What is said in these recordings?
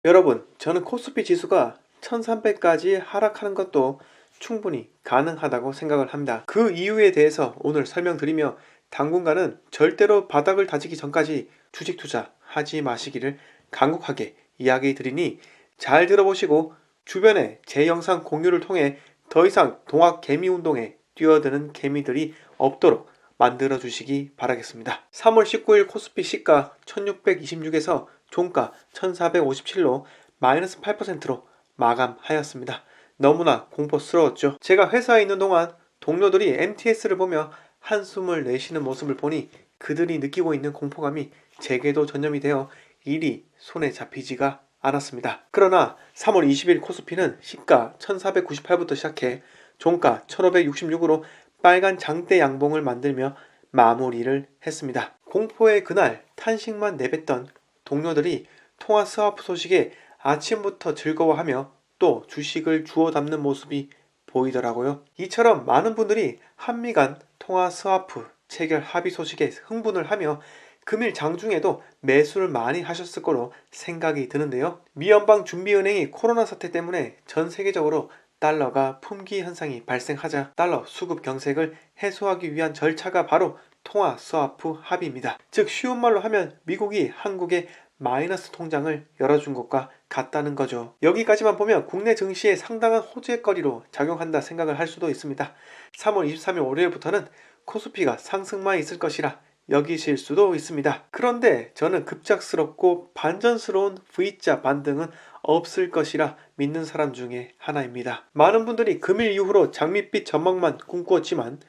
여러분, 저는 코스피 지수가 1300까지 하락하는 것도 충분히 가능하다고 생각을 합니다. 그 이유에 대해서 오늘 설명드리며 당분간은 절대로 바닥을 다지기 전까지 주식 투자 하지 마시기를 간곡하게 이야기 드리니 잘 들어보시고 주변에 제 영상 공유를 통해 더 이상 동학 개미 운동에 뛰어드는 개미들이 없도록 만들어 주시기 바라겠습니다. 3월 19일 코스피 시가 1626에서 종가 1457로 마이너스 8%로 마감하였습니다. 너무나 공포스러웠죠. 제가 회사에 있는 동안 동료들이 MTS를 보며 한숨을 내쉬는 모습을 보니 그들이 느끼고 있는 공포감이 제게도 전염이 되어 일이 손에 잡히지가 않았습니다. 그러나 3월 20일 코스피는 시가 1498부터 시작해 종가 1566으로 빨간 장대 양봉을 만들며 마무리를 했습니다. 공포의 그날 탄식만 내뱉던 동료들이 통화 스와프 소식에 아침부터 즐거워하며 또 주식을 주워 담는 모습이 보이더라고요. 이처럼 많은 분들이 한미 간 통화 스와프 체결 합의 소식에 흥분을 하며 금일 장중에도 매수를 많이 하셨을 거로 생각이 드는데요. 미 연방준비은행이 코로나 사태 때문에 전 세계적으로 달러가 품귀 현상이 발생하자 달러 수급 경색을 해소하기 위한 절차가 바로 통화 스와프 합의입니다. 즉 쉬운 말로 하면 미국이 한국에 마이너스 통장을 열어준 것과 같다는 거죠. 여기까지만 보면 국내 증시에 상당한 호재거리로 작용한다 생각을 할 수도 있습니다. 3월 23일 월요일부터는 코스피가 상승만 있을 것이라 여기실 수도 있습니다. 그런데 저는 급작스럽고 반전스러운 V자 반등은 없을 것이라 믿는 사람 중에 하나입니다. 많은 분들이 금일 이후로 장밋빛 전망만 꿈꾸었지만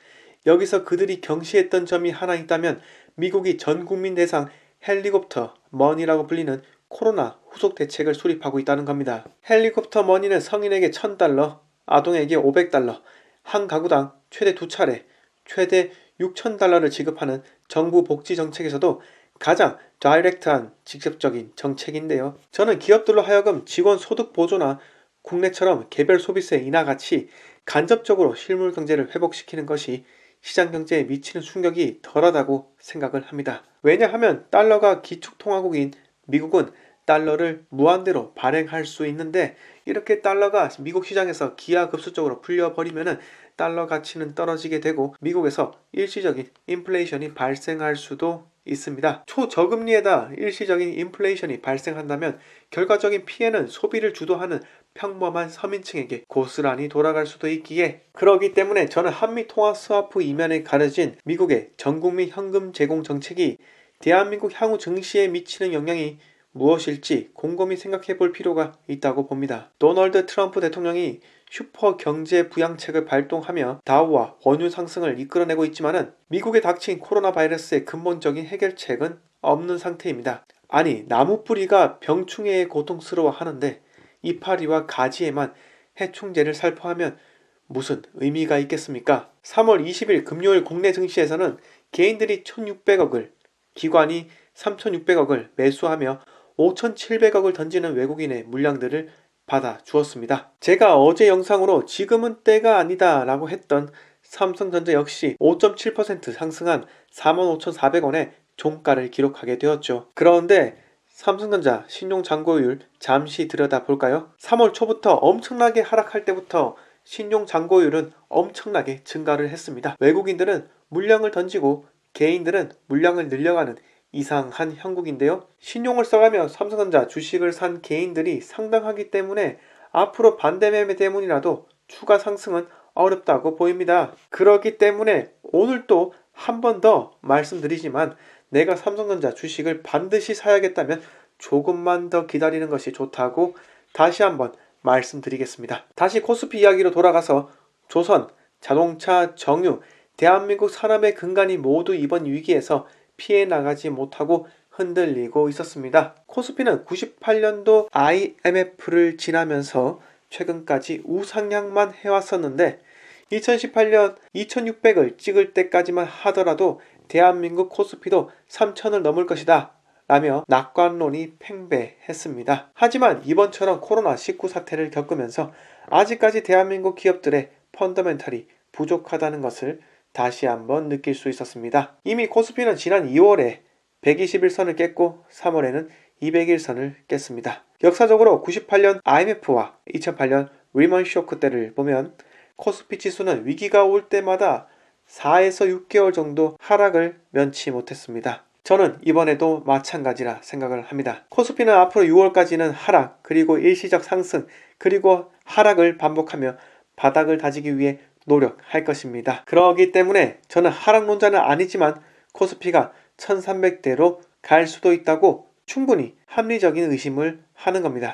여기서 그들이 경시했던 점이 하나 있다면 미국이 전 국민 대상 헬리콥터 머니라고 불리는 코로나 후속 대책을 수립하고 있다는 겁니다. 헬리콥터 머니는 성인에게 $1000, 아동에게 $500, 한 가구당 최대 2차례, 최대 $6000를 지급하는 정부 복지 정책에서도 가장 다이렉트한 직접적인 정책인데요. 저는 기업들로 하여금 직원 소득 보조나 국내처럼 개별 소비세 인하 같이 간접적으로 실물 경제를 회복시키는 것이 시장 경제에 미치는 충격이 덜하다고 생각을 합니다. 왜냐하면 달러가 기축통화국인 미국은 달러를 무한대로 발행할 수 있는데 이렇게 달러가 미국 시장에서 기하급수적으로 풀려버리면 달러 가치는 떨어지게 되고 미국에서 일시적인 인플레이션이 발생할 수도 있습니다. 초저금리에다 일시적인 인플레이션이 발생한다면 결과적인 피해는 소비를 주도하는 평범한 서민층에게 고스란히 돌아갈 수도 있기에 그러기 때문에 저는 한미 통화 스와프 이면에 가려진 미국의 전국민 현금 제공 정책이 대한민국 향후 증시에 미치는 영향이 무엇일지 곰곰이 생각해 볼 필요가 있다고 봅니다. 도널드 트럼프 대통령이 슈퍼 경제 부양책을 발동하며 다우와 원유 상승을 이끌어내고 있지만은 미국에 닥친 코로나 바이러스의 근본적인 해결책은 없는 상태입니다. 아니 나무 뿌리가 병충해에 고통스러워 하는데 이파리와 가지에만 해충제를 살포하면 무슨 의미가 있겠습니까? 3월 20일 금요일 국내 증시에서는 개인들이 1600억을 기관이 3600억을 매수하며 5700억을 던지는 외국인의 물량들을 받아 주었습니다. 제가 어제 영상으로 지금은 때가 아니다 라고 했던 삼성전자 역시 5.7% 상승한 45,400원에 종가를 기록하게 되었죠. 그런데 삼성전자 신용잔고율 잠시 들여다볼까요? 3월 초부터 엄청나게 하락할 때부터 신용잔고율은 엄청나게 증가를 했습니다. 외국인들은 물량을 던지고 개인들은 물량을 늘려가는 이상한 형국인데요. 신용을 써가며 삼성전자 주식을 산 개인들이 상당하기 때문에 앞으로 반대 매매 때문이라도 추가 상승은 어렵다고 보입니다. 그렇기 때문에 오늘 또 한 번 더 말씀드리지만 내가 삼성전자 주식을 반드시 사야겠다면 조금만 더 기다리는 것이 좋다고 다시 한번 말씀드리겠습니다. 다시 코스피 이야기로 돌아가서 조선, 자동차, 정유, 대한민국 산업의 근간이 모두 이번 위기에서 피해 나가지 못하고 흔들리고 있었습니다. 코스피는 98년도 IMF를 지나면서 최근까지 우상향만 해왔었는데 2018년 2600을 찍을 때까지만 하더라도 대한민국 코스피도 3000을 넘을 것이다 라며 낙관론이 팽배했습니다. 하지만 이번처럼 코로나19 사태를 겪으면서 아직까지 대한민국 기업들의 펀더멘탈이 부족하다는 것을 다시 한번 느낄 수 있었습니다. 이미 코스피는 지난 2월에 121선을 깼고 3월에는 200일선을 깼습니다. 역사적으로 98년 IMF와 2008년 리먼 쇼크 때를 보면 코스피 지수는 위기가 올 때마다 4에서 6개월 정도 하락을 면치 못했습니다. 저는 이번에도 마찬가지라 생각을 합니다. 코스피는 앞으로 6월까지는 하락, 그리고 일시적 상승, 그리고 하락을 반복하며 바닥을 다지기 위해 노력할 것입니다. 그러기 때문에 저는 하락론자는 아니지만 코스피가 1300대로 갈 수도 있다고 충분히 합리적인 의심을 하는 겁니다.